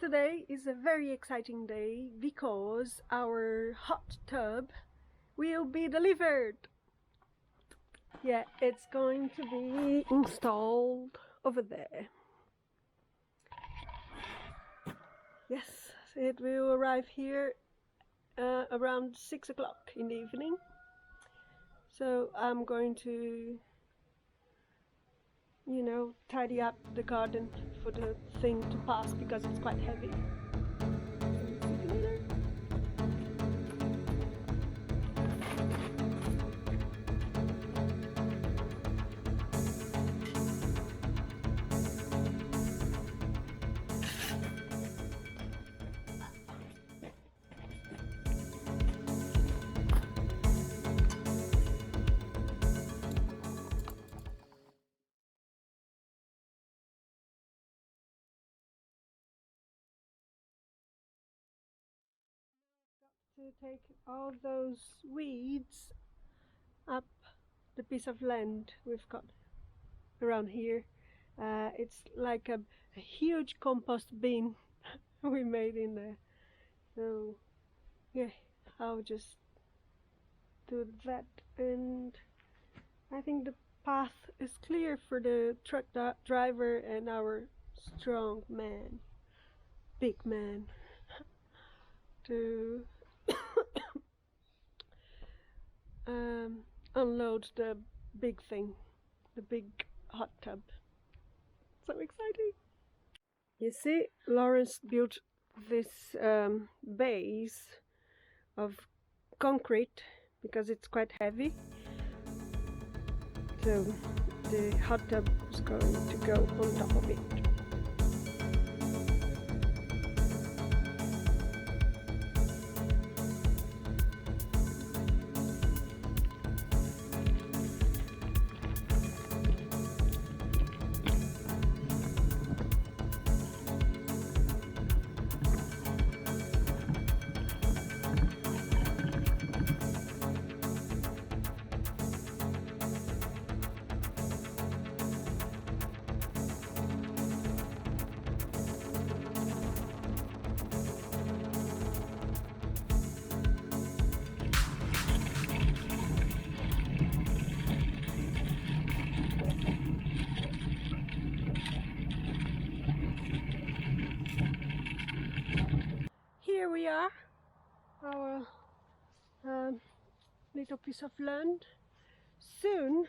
Today is a very exciting day because our hot tub will be delivered. Yeah, it's going to be installed over there. Yes, it will arrive here around 6 o'clock in the evening. So I'm going to, tidy up the garden for the thing to pass because it's quite heavy. To take all those weeds up the piece of land we've got around here. It's like a huge compost bin we made in there. So yeah, I'll just do that, and I think the path is clear for the truck driver and our strong man, big man, to unload the big thing, the big hot tub. So exciting! You see, Lawrence built this base of concrete because it's quite heavy. So the hot tub is going to go on top of it. Here we are, our little piece of land. Soon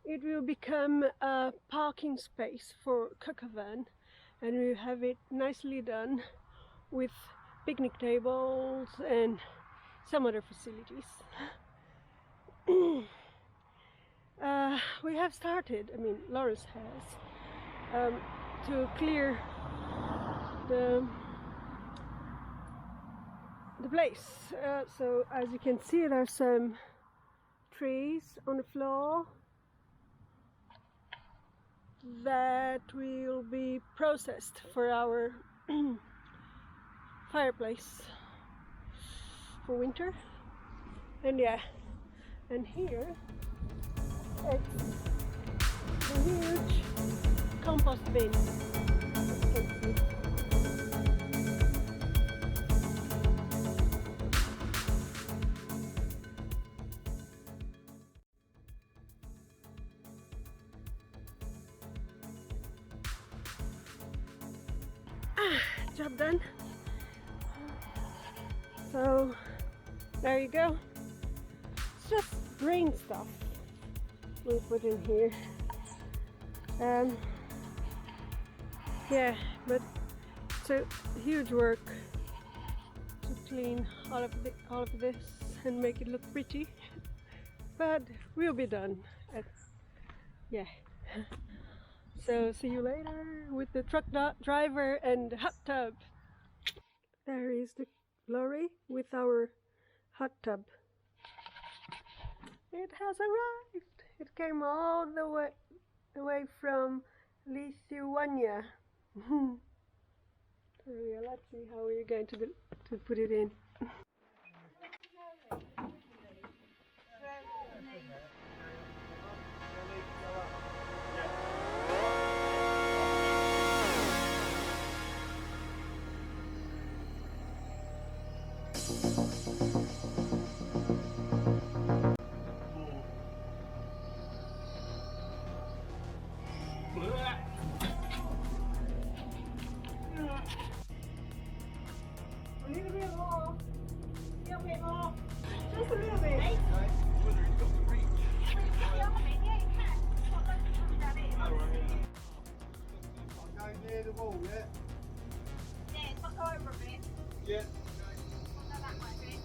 it will become a parking space for caravan, and we'll have it nicely done with picnic tables and some other facilities. We have started, Lawrence has, to clear the place. So as you can see, there are some trees on the floor that will be processed for our fireplace for winter. And yeah, and here it's a huge compost bin, as you can see. Job done. So there you go. It's just green stuff we put in here. Yeah, but it's a huge work to clean all of this and make it look pretty. But we'll be done. Yeah. So see you later with the truck driver and the hot tub. There is the lorry with our hot tub. It has arrived. It came all the way from Lithuania. So yeah, let's see how we're going to put it in. Just a little bit. Whether he's got the reach. Oh, right, yeah. I'm going near the wall, yeah? Yeah, it's not go over a bit. Yeah. I'll go that way a bit.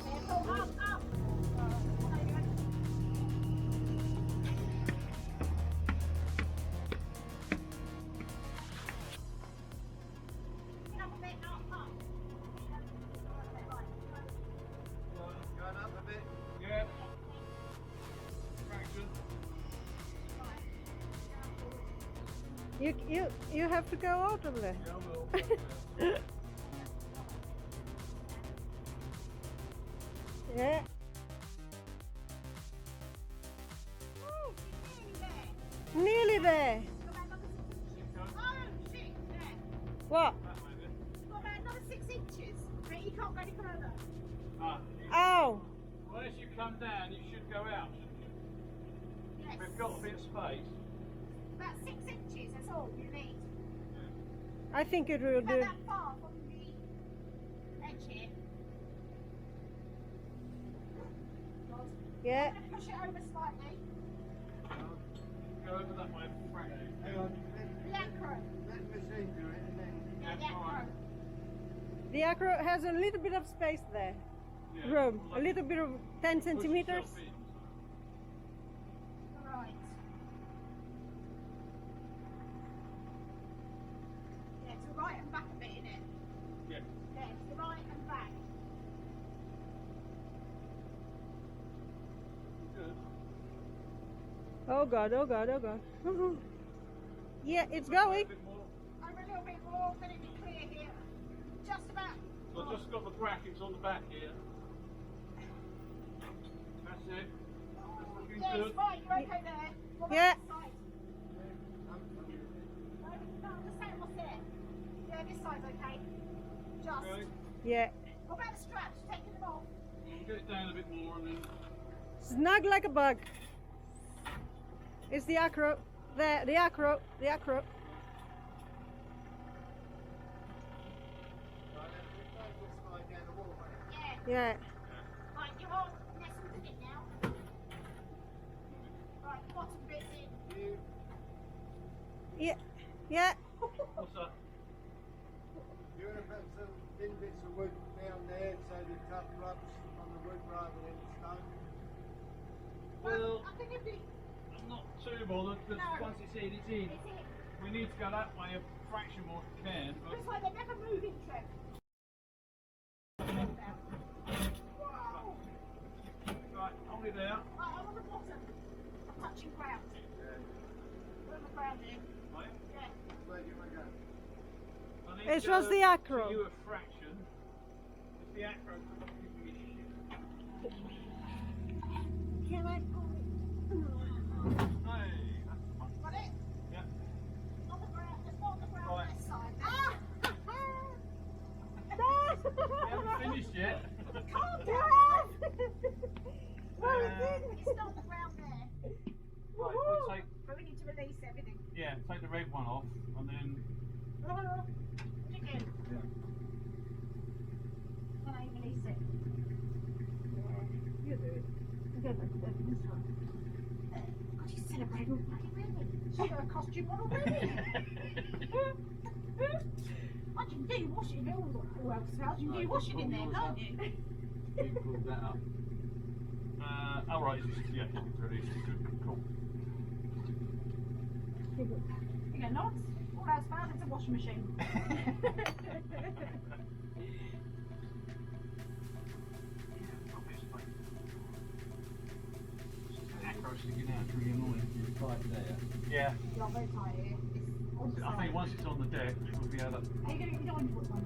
Yeah, pull up, up. There you go. Get up a bit, up, up. Going up a bit. Yeah. Fraction. You have to go out of there. Yeah, I will. Yeah. Oh, she's nearly there. Nearly there. Got about another 6 inches. Oh, shit, there. What? That way then. Got about another 6 inches. But you can't go any further. Ah, Ow. well, as you come down, you should go out, shouldn't you? Yes. We've got a bit of space. About 6 inches, that's all you need. I think it will About do. that far from the edge here. Yeah. I'm going to push it over slightly. Go over that way, fraction. Hang on. The acro. Let the machine do it and then. Yeah, the acro. The acro has a little bit of space there. Yeah. Room. Well, A little bit of 10 push centimeters. yourself in, so. Right. Yeah, to the right and back a bit, innit? Yeah. Yeah, to the right and back. Good. Oh God, oh God, oh God. Yeah, it's A going. bit more. Over a little bit more, then it'll be clear here. Just about. So I've just got the brackets on the back here. That's it. That's looking Yes, good. right, you're okay there. What about Yeah. this side? No, the same, what's there? Yeah, this side's okay. Just. Okay. Yeah. What about the straps? Taking them off. We'll get it down a bit more and then. Snug like a bug. It's the acro. There, the acro. The acro. Yeah. Yeah. Right, you're all nestled in it now. Right, bottom bit's in. Yeah. Yeah. What's that? You're going to put some thin bits of wood down there so the tough rubs on the wood rather than the stone. Well, I think it'd be. I'm not too bothered because No. once it's in, it's in. It's it. We need to go that way a fraction more if we can, but Looks like they're never moving, Trev. Whoa! right, hold it there. I'm on the bottom. I'm touching ground. We're on the ground here. Right. Yeah. Where do you want to go? I need It to was go the acro. to you a fraction. It's the acro for giving me shit. Can I go? Hey, that's fun. Got it? Yeah. On the ground. It's not on the ground Right. this side. We haven't finished yet. Calm down! Uh, It's not on the ground there. Right, if we take, But we need to release everything. yeah, take the red one off and then. Again. Yeah. Can I release it? You do it. God, you celebrated already. She's got a costume on already. I can do your washing in there. All else fails, you can do your washing in there, can't you? You pulled that up. Oh right, it's just, yeah, it's released. Good, cool. You go, nods. All else fails, it's a washing machine. Acro sticking out, it's really annoying. It's right there. Yeah. You're very tight here. It's on the I think side. once it's on the deck, we'll be able to. Are you going to get your own foot on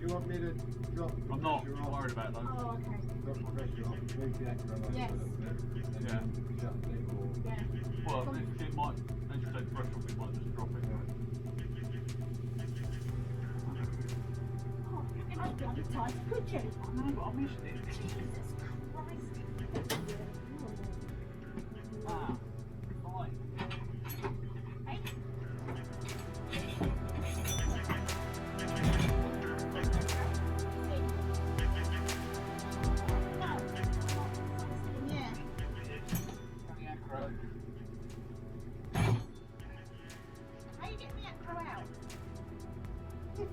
You want me to drop the I'm not pressure off? worried about those. Oh, okay. Drop the pressure off. Move the acro up Yes. a little bit. And Yeah. then shut it or... Yeah. Well, it might, as you take pressure off, it might just drop it. Oh, you must be on the tight, could you? I know, but I missed it. Jesus Christ. Ah, fine. Hey?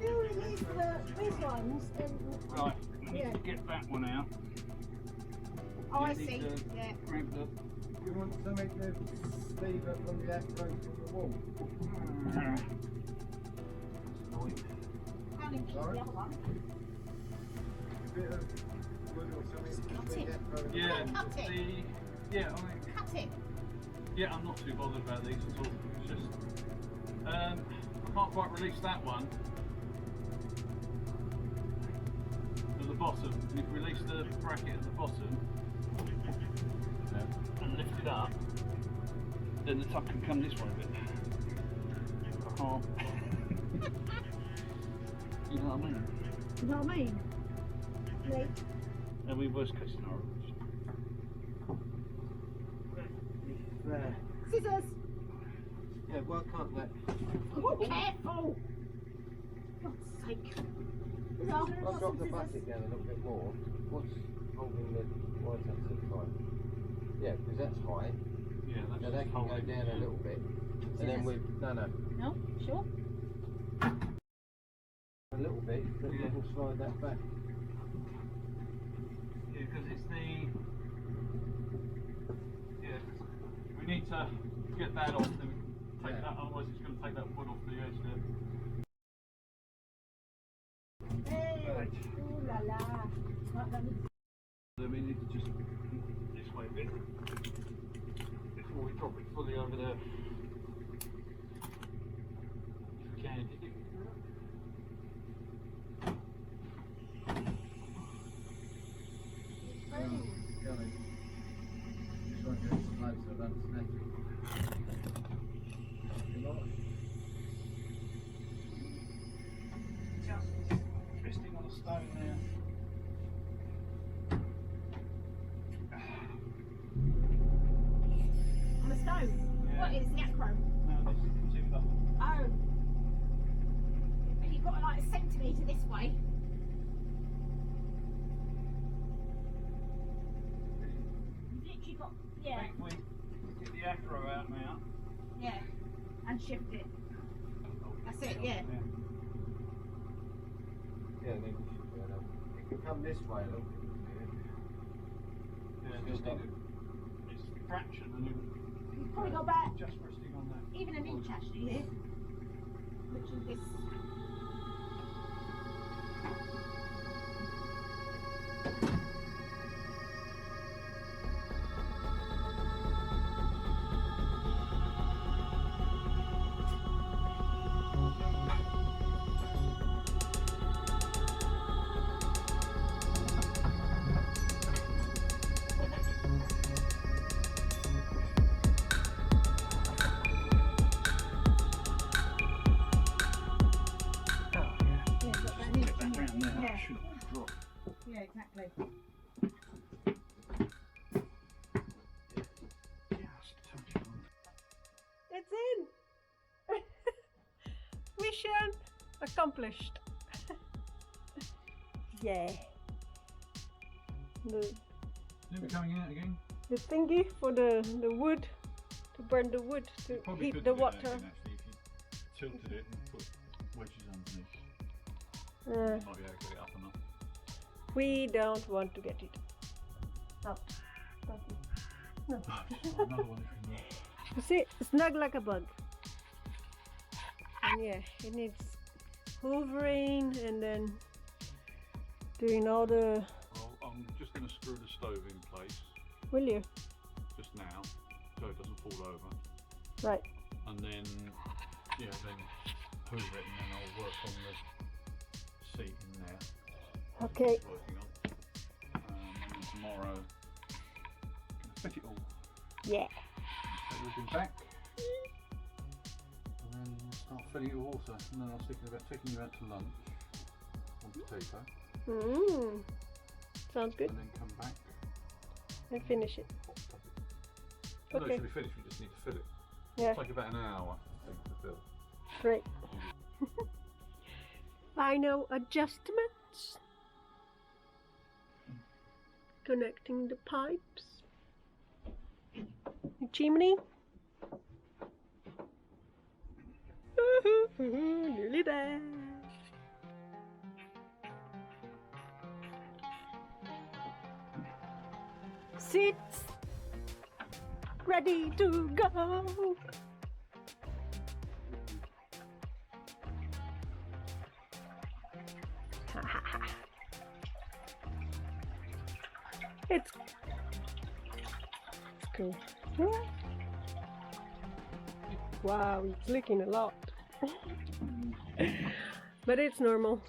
still use these ones. And, Right, we need yeah. to get that one out. Oh, I Just need see. to Yeah. grab the... Do you want something to leave it from the afro from the wall? That's annoying. Can't even keep the Sorry? other one. A bit of wood or something Cut between it. the afro and Yeah, the wall. Cut it. yeah, I mean, Cut it. yeah, I'm not too bothered about these at all. It's just, I can't quite release that one. At the bottom, if you release the bracket at the bottom and lift it up, then the top can come this way a bit. I can't. You know what I mean? you know what I mean? Like, I mean, worst case scenario. There. Scissors. Yeah, why can't that? Oh, careful. God's sake. I'll drop the bucket down a little bit more. What's holding the white up to the fire? Yeah, because that's high. Yeah, that's Now that can go down a little bit. And then we no. No, sure. A little bit, but Yeah. we'll slide that back. Yeah, because it's the... Yeah, we need to get that off, then we take that, otherwise it's going to take that wood off the edge there. Hey. Right. Ooh la la. Right, let me... Then we need to just this way a bit before we drop it fully over there. If we can, did you? Just want to get it close, so that's natural. Just twisting on a stone there. On the stone. Yeah. What is the acro? No, this is timber. Oh. But you've got like a centimetre this way. You've literally got, I yeah, think we get the acro out now. yeah. And shift it. That's it, yeah. Yeah, then we should be able to. It can come this way a little bit. Yeah, just need it's fractured and You've probably got about just resting on that. even an inch actually here. Which is this. Yeah, exactly. it's in! Mission accomplished. Yeah. The Coming out again? thingy for the wood, to burn the wood, to Probably heat could the do that water. again, actually, if you tilted it and put wedges underneath. Might be able to get it up enough. We don't want to get it out. No. Another one if you need. You see, snug like a bug. And yeah, it needs hoovering and then doing all the... Well, I'm just going to screw the stove in place Will you? just now so it doesn't fall over. Right. And then, yeah, then hoover it and then I'll work on the seat in there. Okay. Working on. And then tomorrow, gonna fit it all. Yeah. Take everything back. And then we'll start filling it with water. And then I was thinking about taking you out to lunch on potato. Sounds good. And then come back. And finish it. Hot tub it. No, Okay. it should be finished, we just need to fill it. Yeah. It'll take about an hour, I think, to fill. Great. Final adjustments. Connecting the pipes. The chimney. Nearly there. Seats ready to go. It's cool. Wow, it's leaking a lot. But it's normal.